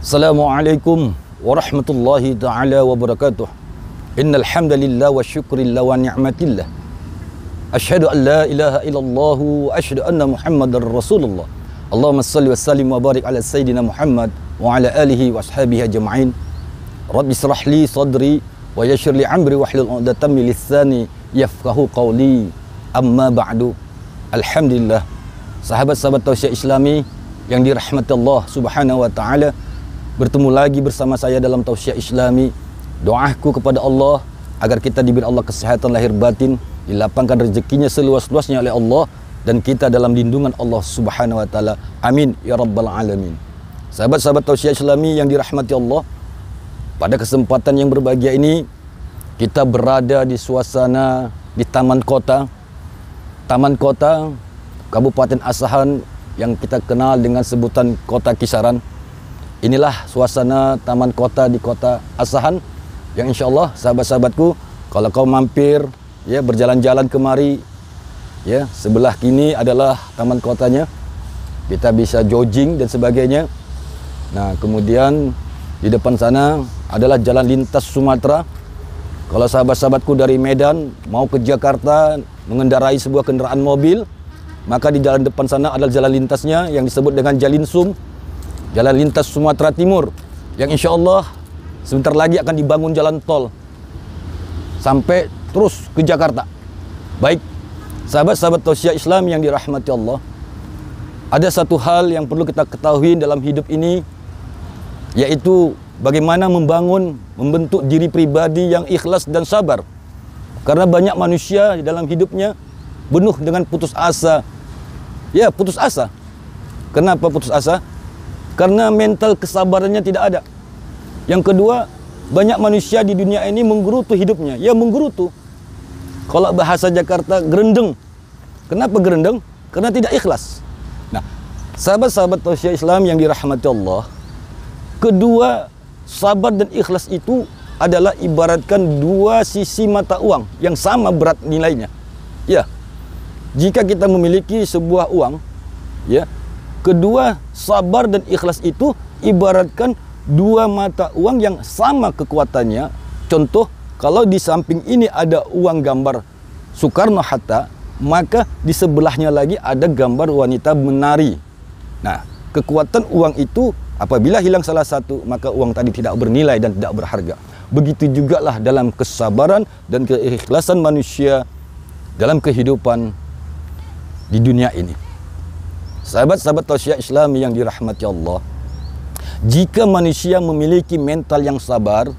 Assalamualaikum warahmatullahi ta'ala wabarakatuh. Innal hamdalillah wa syukrillah wa ni'matillah. Asyhadu an la ilaha illallah wa asyhadu anna Muhammadar Rasulullah. Allahumma shalli wa sallim wa barik ala sayyidina Muhammad wa ala alihi wa ashabihi ajma'in. Rabbi israh li sadri wa yassir li amri wahlul 'uqdatam min lisani yafqahu qawli. Amma ba'du. Alhamdulillah, sahabat-sahabat Tausiah Islami yang dirahmati Allah Subhanahu wa taala, bertemu lagi bersama saya dalam Tausiah Islami. Doaku kepada Allah agar kita diberi Allah kesehatan lahir batin, dilapangkan rezekinya seluas-luasnya oleh Allah, dan kita dalam lindungan Allah Subhanahu wa taala. Amin ya rabbal alamin. Sahabat-sahabat Tausiah Islami yang dirahmati Allah, pada kesempatan yang berbahagia ini kita berada di suasana di Taman Kota Kabupaten Asahan yang kita kenal dengan sebutan Kota Kisaran. Inilah suasana taman kota di Kota Asahan yang insya Allah sahabat-sahabatku, kalau kau mampir ya berjalan-jalan kemari ya, sebelah kini adalah taman kotanya, kita bisa jogging dan sebagainya. Nah, kemudian di depan sana adalah jalan lintas Sumatera. Kalau sahabat-sahabatku dari Medan mau ke Jakarta mengendarai sebuah kendaraan mobil, maka di jalan depan sana adalah jalan lintasnya yang disebut dengan Jalinsum, jalan lintas Sumatera Timur, yang insya Allah sebentar lagi akan dibangun jalan tol sampai terus ke Jakarta. Baik, sahabat-sahabat Tausiah Islam yang dirahmati Allah, ada satu hal yang perlu kita ketahui dalam hidup ini, yaitu bagaimana membentuk diri pribadi yang ikhlas dan sabar. Karena banyak manusia di dalam hidupnya penuh dengan putus asa. Ya, putus asa. Kenapa putus asa? Karena mental kesabarannya tidak ada. Yang kedua, banyak manusia di dunia ini menggerutu hidupnya. Ya, menggerutu. Kalau bahasa Jakarta, gerendeng. Kenapa gerendeng? Karena tidak ikhlas. Nah, sahabat-sahabat Tausiah Islam yang dirahmati Allah, kedua, sabar dan ikhlas itu adalah ibaratkan dua sisi mata uang yang sama berat nilainya. Ya, jika kita memiliki sebuah uang, ya, kedua, sabar dan ikhlas itu ibaratkan dua mata uang yang sama kekuatannya. Contoh, kalau di samping ini ada uang gambar Soekarno-Hatta, maka di sebelahnya lagi ada gambar wanita menari. Nah, kekuatan uang itu apabila hilang salah satu, maka uang tadi tidak bernilai dan tidak berharga. Begitu jugalah dalam kesabaran dan keikhlasan manusia dalam kehidupan di dunia ini. Sahabat-sahabat Tausiah Islami yang dirahmati Allah, jika manusia memiliki mental yang sabar,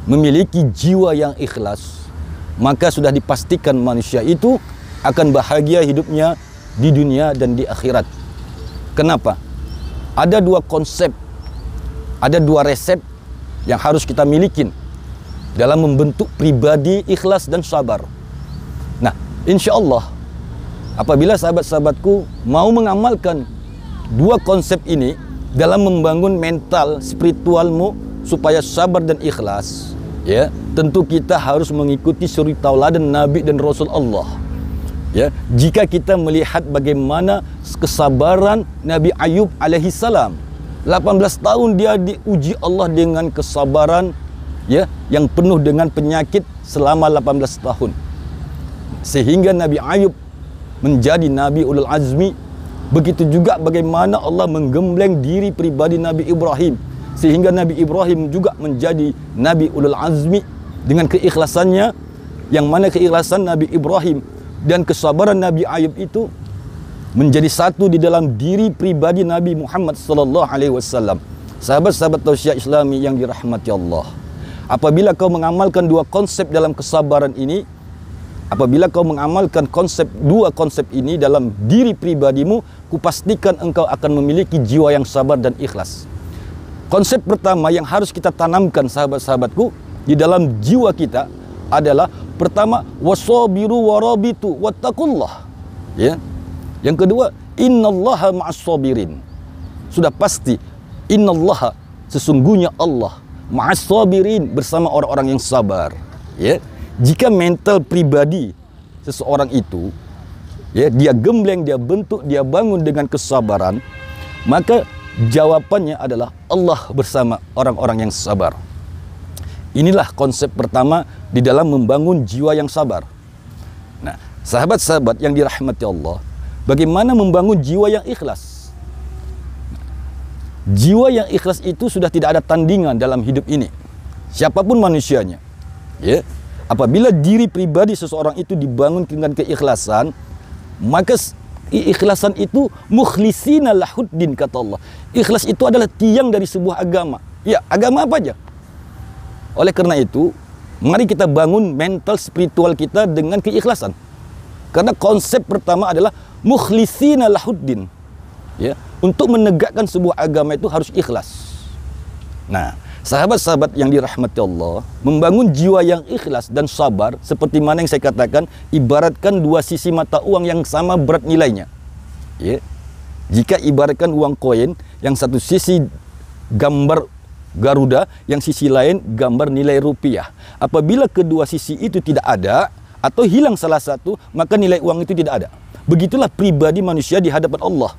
memiliki jiwa yang ikhlas, maka sudah dipastikan manusia itu akan bahagia hidupnya di dunia dan di akhirat. Kenapa? Ada dua konsep, ada dua resep yang harus kita miliki dalam membentuk pribadi ikhlas dan sabar. Nah, insya Allah apabila sahabat-sahabatku mau mengamalkan dua konsep ini dalam membangun mental spiritualmu supaya sabar dan ikhlas, ya, tentu kita harus mengikuti suri tauladan Nabi dan Rasul Allah. Ya, jika kita melihat bagaimana kesabaran Nabi Ayub alaihi salam, 18 tahun dia diuji Allah dengan kesabaran, ya, yang penuh dengan penyakit selama 18 tahun. Sehingga Nabi Ayub menjadi Nabi Ulul Azmi. Begitu juga bagaimana Allah menggembleng diri pribadi Nabi Ibrahim, sehingga Nabi Ibrahim juga menjadi Nabi Ulul Azmi dengan keikhlasannya, yang mana keikhlasan Nabi Ibrahim dan kesabaran Nabi Ayub itu menjadi satu di dalam diri pribadi Nabi Muhammad sallallahu alaihi wasallam. Sahabat-sahabat Tausiah Islami yang dirahmati Allah, apabila kau mengamalkan dua konsep dalam kesabaran ini, apabila kau mengamalkan dua konsep ini dalam diri pribadimu, kupastikan engkau akan memiliki jiwa yang sabar dan ikhlas. Konsep pertama yang harus kita tanamkan, sahabat-sahabatku, di dalam jiwa kita adalah pertama, wasabiru warabitu wattaqullah. Ya. Yang kedua, innallaha ma'as sabirin. Sudah pasti, innallaha, sesungguhnya Allah, ma'as sabirin, bersama orang-orang yang sabar. Ya. Jika mental pribadi seseorang itu, ya, dia gembleng, dia bentuk, dia bangun dengan kesabaran, maka Jawabannya adalah Allah bersama orang-orang yang sabar. Inilah konsep pertama di dalam membangun jiwa yang sabar. Nah, sahabat-sahabat yang dirahmati Allah, bagaimana membangun jiwa yang ikhlas? Jiwa yang ikhlas itu sudah tidak ada tandingan dalam hidup ini. Siapapun manusianya. Ya. Apabila diri pribadi seseorang itu dibangun dengan keikhlasan, maka keikhlasan itu mukhlisina lahuddin, kata Allah. Ikhlas itu adalah tiang dari sebuah agama. Ya, agama apa aja? Oleh karena itu, mari kita bangun mental spiritual kita dengan keikhlasan. Karena konsep pertama adalah mukhlisina lahuddin. Ya, untuk menegakkan sebuah agama itu harus ikhlas. Nah, sahabat-sahabat yang dirahmati Allah, membangun jiwa yang ikhlas dan sabar, seperti mana yang saya katakan, ibaratkan dua sisi mata uang yang sama berat nilainya. Ya. Jika ibaratkan uang koin, yang satu sisi gambar Garuda, yang sisi lain gambar nilai rupiah. Apabila kedua sisi itu tidak ada, atau hilang salah satu, maka nilai uang itu tidak ada. Begitulah pribadi manusia di hadapan Allah.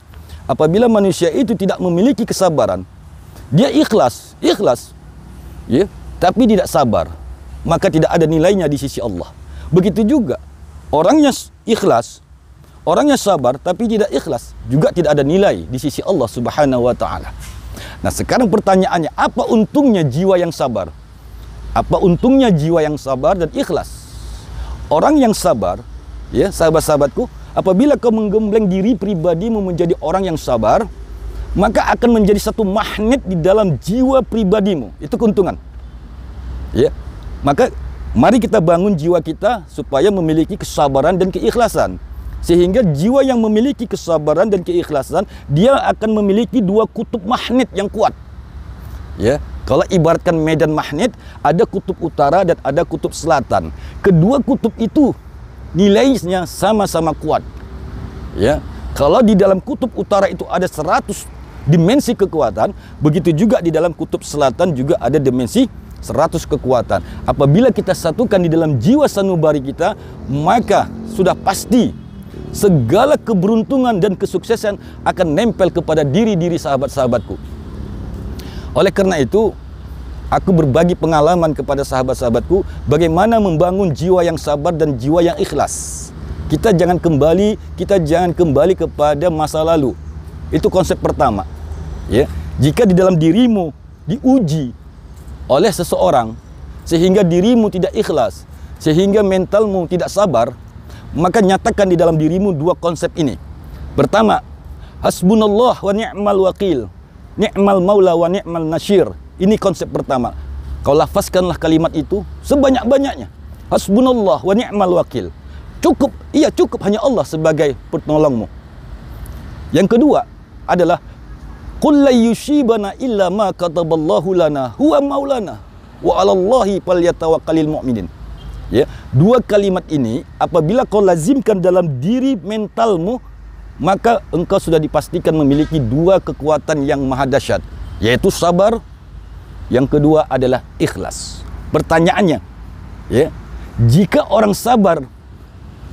Apabila manusia itu tidak memiliki kesabaran, dia ikhlas, ya, tapi tidak sabar, maka tidak ada nilainya di sisi Allah. Begitu juga orangnya ikhlas, orangnya sabar tapi tidak ikhlas, juga tidak ada nilai di sisi Allah Subhanahu wa taala. Nah, sekarang pertanyaannya, apa untungnya jiwa yang sabar? Apa untungnya jiwa yang sabar dan ikhlas? Orang yang sabar, ya sahabat-sahabatku, apabila kau menggembleng diri pribadimu menjadi orang yang sabar, maka akan menjadi satu magnet di dalam jiwa pribadimu. Itu keuntungan. Ya. Maka mari kita bangun jiwa kita supaya memiliki kesabaran dan keikhlasan. Sehingga jiwa yang memiliki kesabaran dan keikhlasan, dia akan memiliki dua kutub magnet yang kuat. Ya, kalau ibaratkan medan magnet, ada kutub utara dan ada kutub selatan. Kedua kutub itu nilainya sama-sama kuat. Ya, kalau di dalam kutub utara itu ada 100 dimensi kekuatan, begitu juga di dalam kutub selatan juga ada dimensi 100 kekuatan. Apabila kita satukan di dalam jiwa sanubari kita, maka sudah pasti segala keberuntungan dan kesuksesan akan nempel kepada diri-diri sahabat-sahabatku. Oleh karena itu, aku berbagi pengalaman kepada sahabat-sahabatku bagaimana membangun jiwa yang sabar dan jiwa yang ikhlas. Kita jangan kembali kepada masa lalu. Itu konsep pertama. Ya, jika di dalam dirimu diuji oleh seseorang sehingga dirimu tidak ikhlas, sehingga mentalmu tidak sabar, maka nyatakan di dalam dirimu dua konsep ini. Pertama, hasbunallah wa ni'mal wakil, ni'mal maula wa ni'mal nasyir. Ini konsep pertama. Kau lafazkanlah kalimat itu sebanyak-banyaknya. Hasbunallah wa ni'mal wakil. Cukup, iya cukup, hanya Allah sebagai penolongmu. Yang kedua adalah qul la yusibana illa ma kataballahu lana huwa maulana wa 'alallahi falyatawakkalul mu'minin. Ya, dua kalimat ini apabila kau lazimkan dalam diri mentalmu, maka engkau sudah dipastikan memiliki dua kekuatan yang maha dahsyat, yaitu sabar, yang kedua adalah ikhlas. Pertanyaannya, ya, jika orang sabar,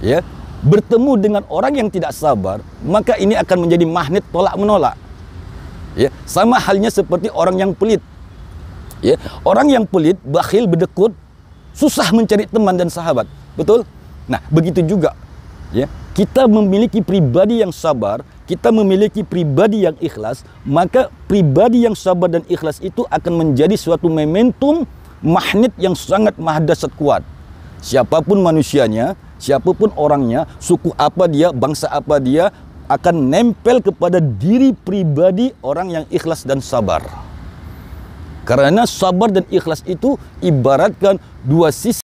ya, bertemu dengan orang yang tidak sabar, maka ini akan menjadi magnet tolak menolak. Ya, sama halnya seperti orang yang pelit. Ya, orang yang pelit, bakhil, berdekut, susah mencari teman dan sahabat. Betul? Nah, begitu juga. Ya, kita memiliki pribadi yang sabar, kita memiliki pribadi yang ikhlas, maka pribadi yang sabar dan ikhlas itu akan menjadi suatu momentum magnet yang sangat maha dahsyat kuat. Siapapun manusianya, siapapun orangnya, suku apa dia, bangsa apa dia, akan nempel kepada diri pribadi orang yang ikhlas dan sabar. Karena sabar dan ikhlas itu ibaratkan dua sisi